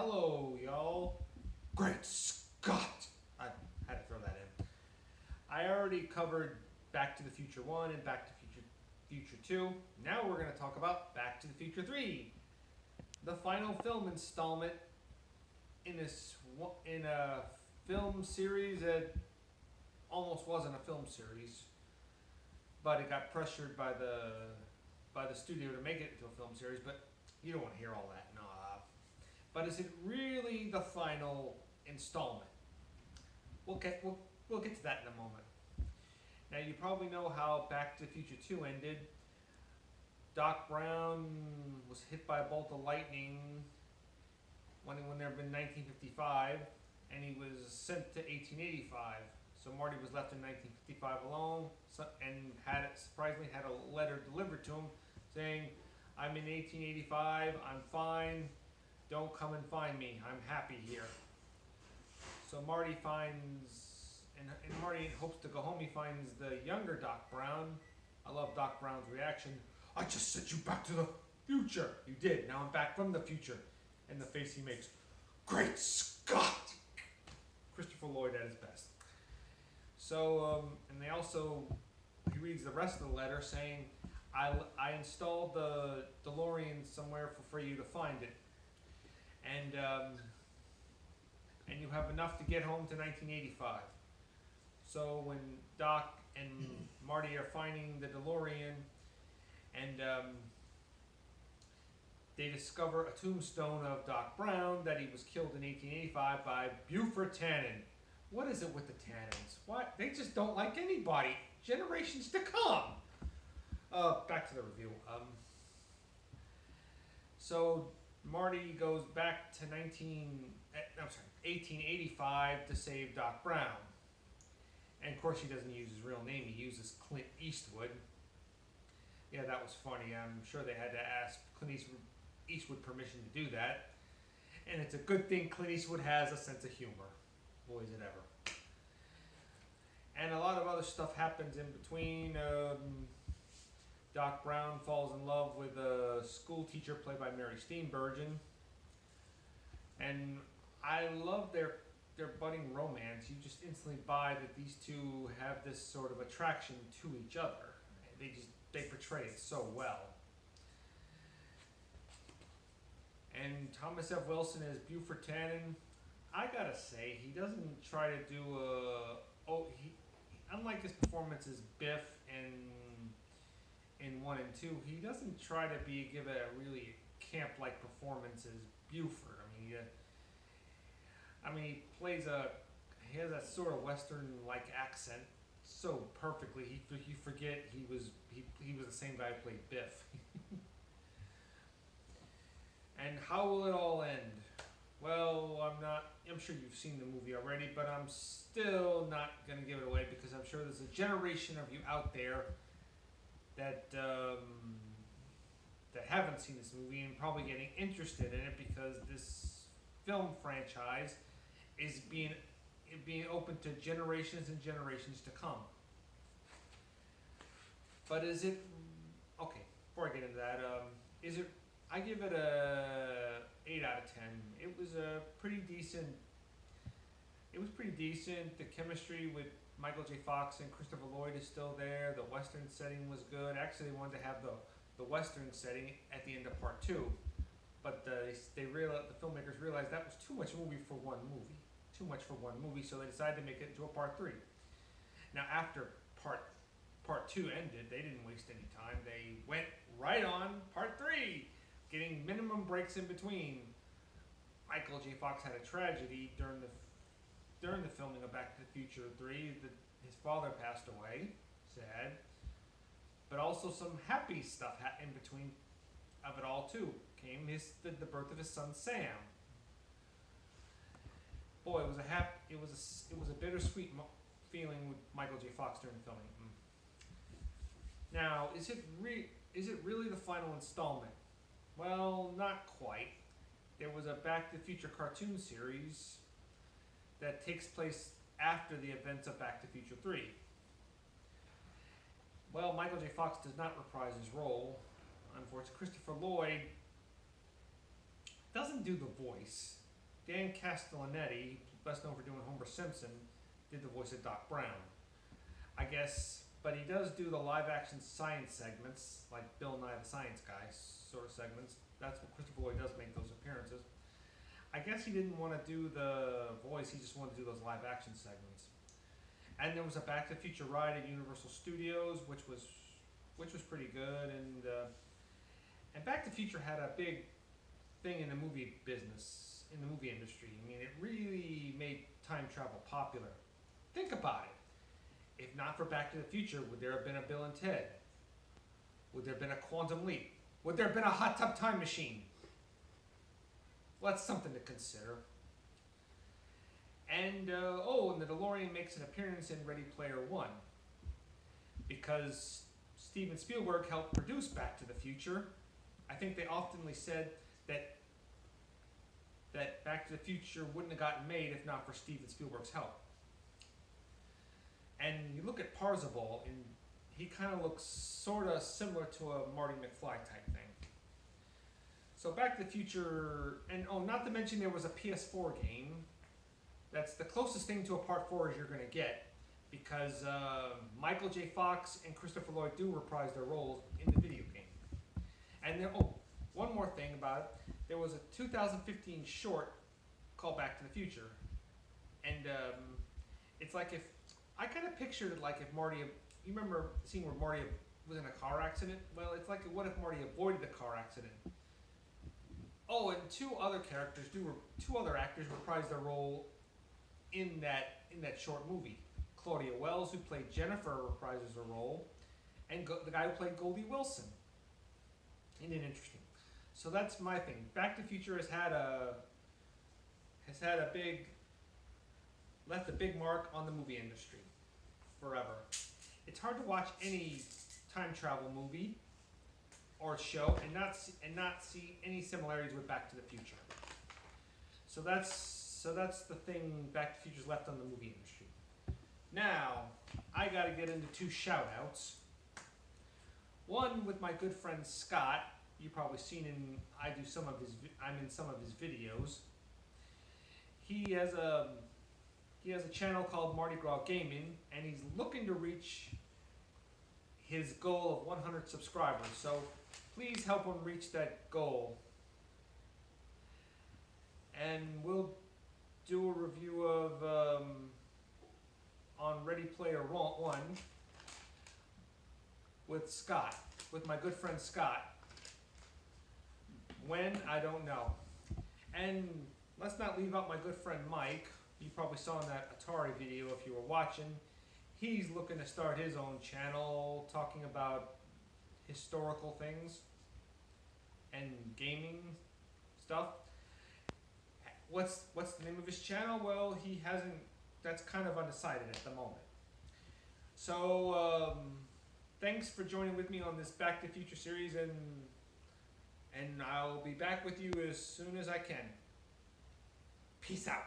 Hello, y'all. Great Scott! I had to throw that in. I already covered Back to the Future 1 and Back to Future 2. Now we're going to talk about Back to the Future 3, the final film installment in a film series that almost wasn't a film series, but it got pressured by the studio to make it into a film series. But you don't want to hear all that, no. But is it really the final installment? We'll get to that in a moment. Now you probably know how Back to the Future 2 ended. Doc Brown was hit by a bolt of lightning when there had been 1955, and he was sent to 1885. So Marty was left in 1955 alone, and surprisingly had a letter delivered to him saying, "I'm in 1885. I'm fine. Don't come and find me. I'm happy here." So Marty Marty hopes to go home. He finds the younger Doc Brown. I love Doc Brown's reaction. "I just sent you back to the future." "You did. Now I'm back from the future." And the face he makes, "Great Scott!" Christopher Lloyd at his best. So, and he reads the rest of the letter saying, I installed the DeLorean somewhere for you to find it. And you have enough to get home to 1985. So when Doc and Marty are finding the DeLorean, and they discover a tombstone of Doc Brown that he was killed in 1885 by Buford Tannen. What is it with the Tannens? What? They just don't like anybody. Generations to come. Back to the review. So Marty goes back to 1885 to save Doc Brown. And of course he doesn't use his real name, he uses Clint Eastwood. Yeah, that was funny. I'm sure they had to ask Clint Eastwood permission to do that. And it's a good thing Clint Eastwood has a sense of humor. Boy, is it ever. And a lot of other stuff happens in between. Doc Brown falls in love with a school teacher played by Mary Steenburgen. And I love their budding romance. You just instantly buy that these two have this sort of attraction to each other. They portray it so well. And Thomas F. Wilson as Buford Tannen, I gotta say, he doesn't try to do unlike his performance as Biff in 1 and 2, he doesn't try to give it a really camp-like performance as Buford. He has that sort of Western-like accent so perfectly. You forget he was the same guy who played Biff. And how will it all end? Well, I'm sure you've seen the movie already, but I'm still not going to give it away because I'm sure there's a generation of you out there that haven't seen this movie and probably getting interested in it because this film franchise is being open to generations and generations to come. But is it okay? Before I get into that, I give it a 8 out of 10. It was pretty decent. The chemistry with Michael J. Fox and Christopher Lloyd is still there. The Western setting was good. Actually, they wanted to have the Western setting at the end of part 2. But the filmmakers realized that was too much for one movie, so they decided to make it into a part 3. Now, after part 2 ended, they didn't waste any time. They went right on part 3, getting minimum breaks in between. Michael J. Fox had a tragedy during the filming of Back to the Future 3. His father passed away, sad. But also some happy stuff in between of it all too. Came the birth of his son Sam. Boy, it was a bittersweet feeling with Michael J. Fox during filming. Now, is it really the final installment? Well, not quite. There was a Back to the Future cartoon series that takes place after the events of Back to the Future 3. Well, Michael J. Fox does not reprise his role. Unfortunately, Christopher Lloyd doesn't do the voice. Dan Castellanetti, best known for doing Homer Simpson, did the voice of Doc Brown. I guess, but he does do the live action science segments, like Bill Nye the Science Guy sort of segments. That's what Christopher Lloyd does, make those appearances. I guess he didn't want to do the voice, he just wanted to do those live action segments. And there was a Back to the Future ride at Universal Studios, which was pretty good. And Back to the Future had a big thing in the movie business, in the movie industry. I mean, it really made time travel popular. Think about it. If not for Back to the Future, would there have been a Bill and Ted? Would there have been a Quantum Leap? Would there have been a Hot Tub Time Machine? Well, that's something to consider. And, and the DeLorean makes an appearance in Ready Player One. Because Steven Spielberg helped produce Back to the Future. I think they oftenly said that Back to the Future wouldn't have gotten made if not for Steven Spielberg's help. And you look at Parzival, and he kind of looks sort of similar to a Marty McFly type thing. So Back to the Future, and not to mention there was a PS4 game. That's the closest thing to a Part 4 as you're going to get, because Michael J. Fox and Christopher Lloyd do reprise their roles in the video game. And there, one more thing about it, there was a 2015 short called Back to the Future. And it's like if, I kind of pictured it like if Marty, you remember seeing where Marty was in a car accident? Well, it's like what if Marty avoided the car accident? Oh, and two other actors reprised their role in that short movie. Claudia Wells, who played Jennifer, reprises her role, and the guy who played Goldie Wilson. Isn't it interesting? So that's my thing. Back to the Future left a big mark on the movie industry forever. It's hard to watch any time travel movie or show and not see any similarities with Back to the Future. So that's the thing Back to the Future's left on the movie industry. Now, I gotta get into two shout outs. One with my good friend Scott. You've probably seen I'm in some of his videos. He has a channel called Mardi Gras Gaming, and he's looking to reach his goal of 100 subscribers. So please help him reach that goal. And we'll do a review of on Ready Player One with my good friend Scott. When, I don't know. And let's not leave out my good friend Mike. You probably saw in that Atari video if you were watching. He's looking to start his own channel talking about historical things and gaming stuff. What's the name of his channel? Well, he hasn't, that's kind of undecided at the moment. So, thanks for joining with me on this Back to the Future series, and I'll be back with you as soon as I can. Peace out.